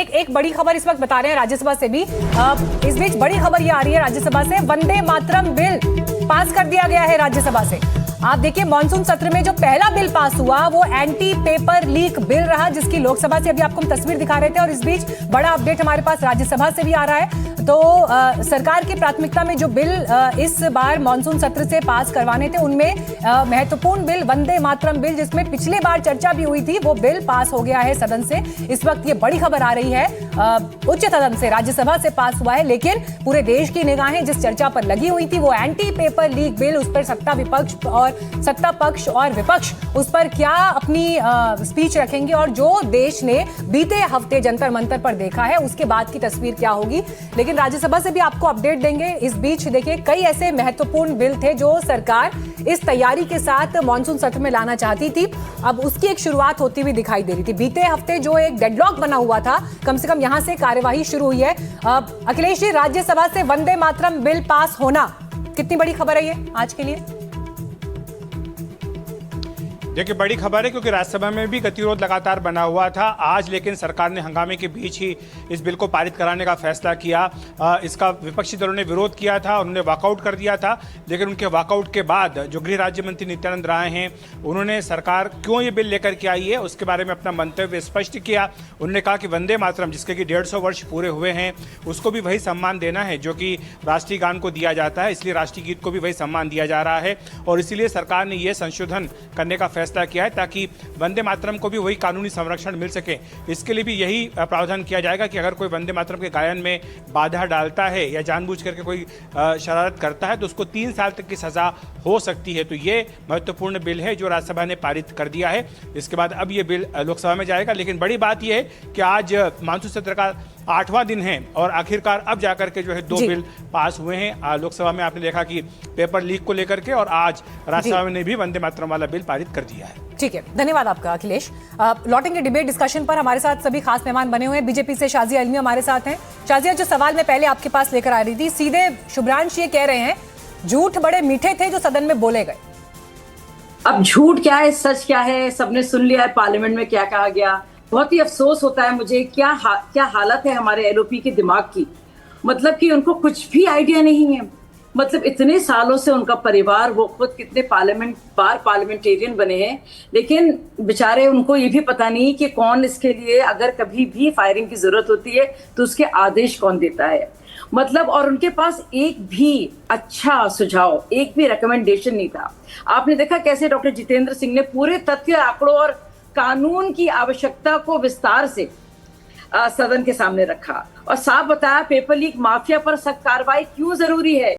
एक बड़ी खबर इस वक्त बता रहे हैं राज्यसभा से भी। इस बीच बड़ी खबर ये आ रही है राज्यसभा से, वंदे मातरम बिल पास कर दिया गया है राज्यसभा से। आप देखिए, मानसून सत्र में जो पहला बिल पास हुआ वो एंटी पेपर लीक बिल रहा, जिसकी लोकसभा से अभी आपको हम तस्वीर दिखा रहे थे। और इस बीच बड़ा अपडेट हमारे पास राज्यसभा से भी आ रहा है। तो सरकार की प्राथमिकता में जो बिल इस बार मानसून सत्र से पास करवाने थे, उनमें महत्वपूर्ण बिल वंदे मातरम बिल, जिसमें पिछले बार चर्चा भी हुई थी, वो बिल पास हो गया है सदन से। इस वक्त ये बड़ी खबर आ रही है, उच्च सदन से, राज्यसभा से पास हुआ है। लेकिन पूरे देश की निगाहें जिस चर्चा पर लगी हुई थी वो एंटी पेपर लीक बिल, उस पर सत्ता पक्ष और विपक्ष उस पर क्या अपनी स्पीच रखेंगे, और जो देश ने बीते हफ्ते जंतर मंतर पर देखा है उसके बाद की तस्वीर क्या होगी। लेकिन राज्यसभा से भी आपको अपडेट देंगे। इस बीच देखिए, कई ऐसे महत्वपूर्ण बिल थे जो सरकार इस तैयारी के साथ मानसून सत्र में लाना चाहती थी। अब उसकी एक शुरुआत होती हुई दिखाई दे रही थी। बीते हफ्ते जो एक डेडलॉक बना हुआ था, कम से कम यहां से कार्यवाही शुरू हुई है। अखिलेश जी, राज्यसभा से वंदे मातरम बिल पास होना कितनी बड़ी खबर है ये आज के लिए? देखिए, बड़ी खबर है क्योंकि राज्यसभा में भी गतिरोध लगातार बना हुआ था। आज लेकिन सरकार ने हंगामे के बीच ही इस बिल को पारित कराने का फैसला किया। इसका विपक्षी दलों ने विरोध किया था, उन्होंने वॉकआउट कर दिया था। लेकिन उनके वॉकआउट के बाद जो गृह राज्य मंत्री नित्यानंद राय हैं, उन्होंने सरकार क्यों ये बिल लेकर के आई है उसके बारे में अपना मंतव्य स्पष्ट किया। उन्होंने कहा कि वंदे मातरम, जिसके कि 150 वर्ष पूरे हुए हैं, उसको भी वही सम्मान देना है जो कि राष्ट्रीय गान को दिया जाता है, इसलिए राष्ट्रीय गीत को भी वही सम्मान दिया जा रहा है। और इसीलिए सरकार ने यह संशोधन करने का फैसला किया है ताकि वंदे मातरम को भी वही कानूनी संरक्षण मिल सके। इसके लिए भी यही प्रावधान किया जाएगा कि अगर कोई वंदे मातरम के गायन में बाधा डालता है या जानबूझ करके कोई शरारत करता है तो उसको 3 साल तक की सजा हो सकती है। तो ये महत्वपूर्ण बिल है जो राज्यसभा ने पारित कर दिया है। इसके बाद अब ये बिल लोकसभा में जाएगा। लेकिन बड़ी बात यह है कि आज मानसून सत्र का 8वां दिन है और आखिरकार अब जाकर के जो है 2 बिल पास हुए हैं। लोकसभा में आपने देखा कि पेपर लीक को लेकर के, और आज राज्यसभा ने भी वंदे मातरम वाला बिल पारित कर दिया है। ठीक है, धन्यवाद आपका अखिलेश। लौटेंगे डिबेट डिस्कशन पर। हमारे साथ सभी खास मेहमान बने हुए हैं। बीजेपी से शाजिया अलमी हमारे साथ हैं। शाजिया, जो सवाल मैं पहले आपके पास लेकर आ रही थी, सीधे शुभ्रांश ये कह रहे हैं झूठ बड़े मीठे थे जो सदन में बोले गए। अब झूठ क्या है, सच क्या है, सबने सुन लिया है पार्लियामेंट में क्या कहा गया। बहुत ही अफसोस होता है मुझे, क्या हालत है हमारे एलओपी के दिमाग की। मतलब कि उनको कुछ भी आइडिया नहीं है। मतलब इतने सालों से उनका परिवार, वो खुद कितने पार्लियामेंटेरियन बने हैं, लेकिन बेचारे उनको ये भी पता नहीं कि कौन इसके लिए, अगर कभी भी फायरिंग की जरूरत होती है तो उसके आदेश कौन देता है। मतलब, और उनके पास एक भी अच्छा सुझाव, एक भी रिकमेंडेशन नहीं था। आपने देखा कैसे डॉक्टर जितेंद्र सिंह ने पूरे तथ्य, आंकड़ों और कानून की आवश्यकता को विस्तार से सदन के सामने रखा और साफ बताया पेपर लीक माफिया पर सख्त कार्रवाई क्यों जरूरी है।